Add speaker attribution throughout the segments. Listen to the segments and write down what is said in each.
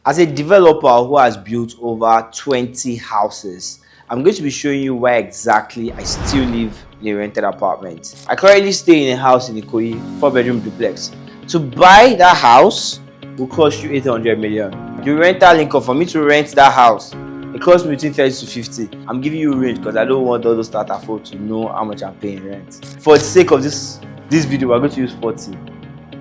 Speaker 1: As a developer who has built over 20 houses, I'm going to be showing you why exactly I still live in a rented apartment. I currently stay in a house in Ikoyi, 4-bedroom duplex. To buy that house will cost you 800 million. The rental income for me to rent that house, it costs me between 30 to 50. I'm giving you a range because I don't want all those that afford to know how much I'm paying rent. For the sake of this video, we're going to use 40.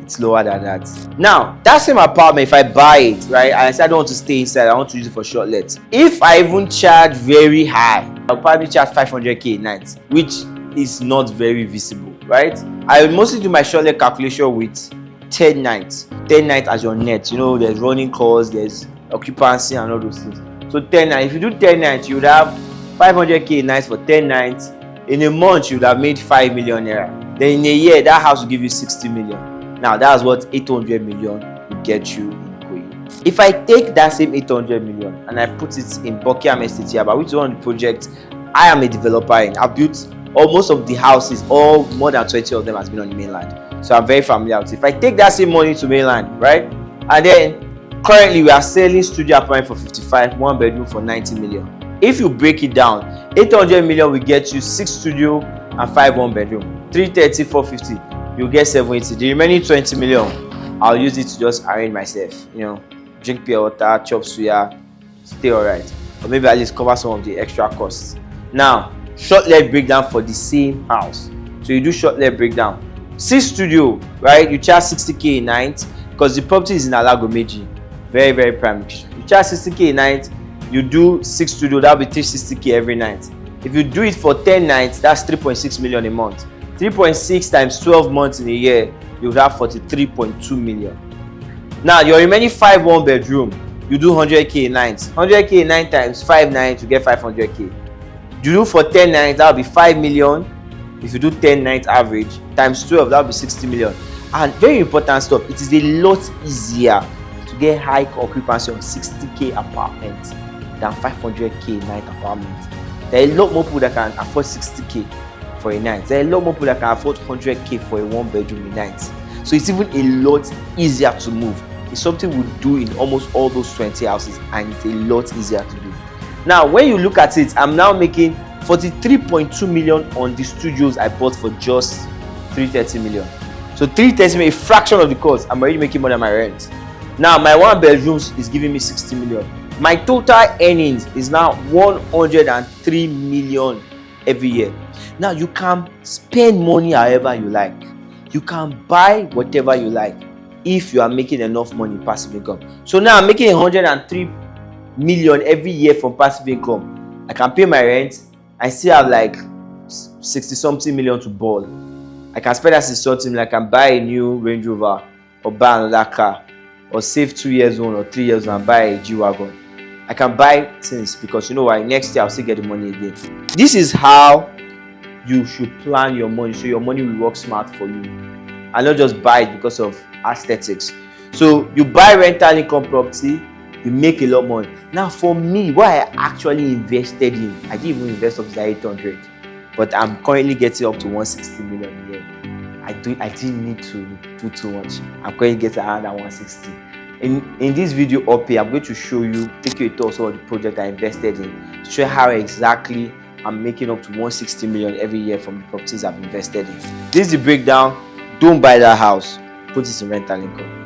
Speaker 1: It's lower than that. Now, that same apartment, if I buy it, right, and I say I don't want to stay inside, I want to use it for short let. If I even charge very high, I'll probably charge 500k a night, which is not very visible, right? I mostly do my short let calculation with 10 nights. 10 nights as your net. You know, there's running costs, there's occupancy and all those things. So 10 nights. If you do 10 nights, you would have 500k a night for 10 nights. In a month, you would have made 5 million naira. Then in a year, that house will give you 60 million. Now, that's what 800 million will get you in Ikoyi. If I take that same 800 million and I put it in Buckingham Estate here, which is one of the projects I am a developer in, I've built almost of the houses, all more than 20 of them has been on the mainland. So I'm very familiar with it. If I take that same money to mainland, right? And then currently we are selling studio apartment for 55, 1 bedroom for 90 million. If you break it down, 800 million will get you 6 studio and 5 1 bedroom. 330, 450. You'll get 780. The remaining 20 million, I'll use it to just arrange myself. You know, drink pure water, chop suya, stay alright. Or maybe at least cover some of the extra costs. Now, short let breakdown for the same house. So you do short let breakdown. 6 studio, right? You charge 60k a night because the property is in Alagomeji. Very, very prime. You charge 60k a night. You do 6 studio, that'll be 360k every night. If you do it for 10 nights, that's 3.6 million a month. 3.6 times 12 months in a year, you would have 43.2 million. Now, your remaining 5 1 bedroom, you do 100k a night. 100k a night times 5 nights, you get 500k. You do for 10 nights, that will be 5 million. If you do 10 nights average, times 12, that will be 60 million. And very important stuff, it is a lot easier to get high occupancy on 60k apartment than 500k night apartment. There are a lot more people that can afford 60k for a night. There are a lot more people that can afford 100k for a 1 bedroom a night. So it's even a lot easier to move. It's something we do in almost all those 20 houses, and it's a lot easier to do. Now, when you look at it, I'm now making 43.2 million on the studios I bought for just 330 million. So 330 million, a fraction of the cost, I'm already making more than my rent. Now, my 1 bedrooms is giving me 60 million. My total earnings is now 103 million every year. Now, you can spend money however you like. You can buy whatever you like if you are making enough money passive income. So now I'm making 103 million every year from passive income. I can pay my rent. I still have like 60 something million to ball. I can spend that 60 something million. I can buy a new Range Rover or buy another car, or save 2 years on or 3 years on and buy a G-Wagon. I can buy things because you know why, next year I'll still get the money again. This is how you should plan your money, so your money will work smart for you and not just buy it because of aesthetics. So you buy rental income property, you make a lot more money. Now for me, what I actually invested in, I didn't even invest up to 800, but I'm currently getting up to 160 million a year. I didn't need to do too much. I'm currently getting around 160. In this video up here, I'm going to show you, take you a tour of some of the project I invested in to show you how exactly I'm making up to 160 million every year from the properties I've invested in. This is the breakdown. Don't buy that house, put it in rental income.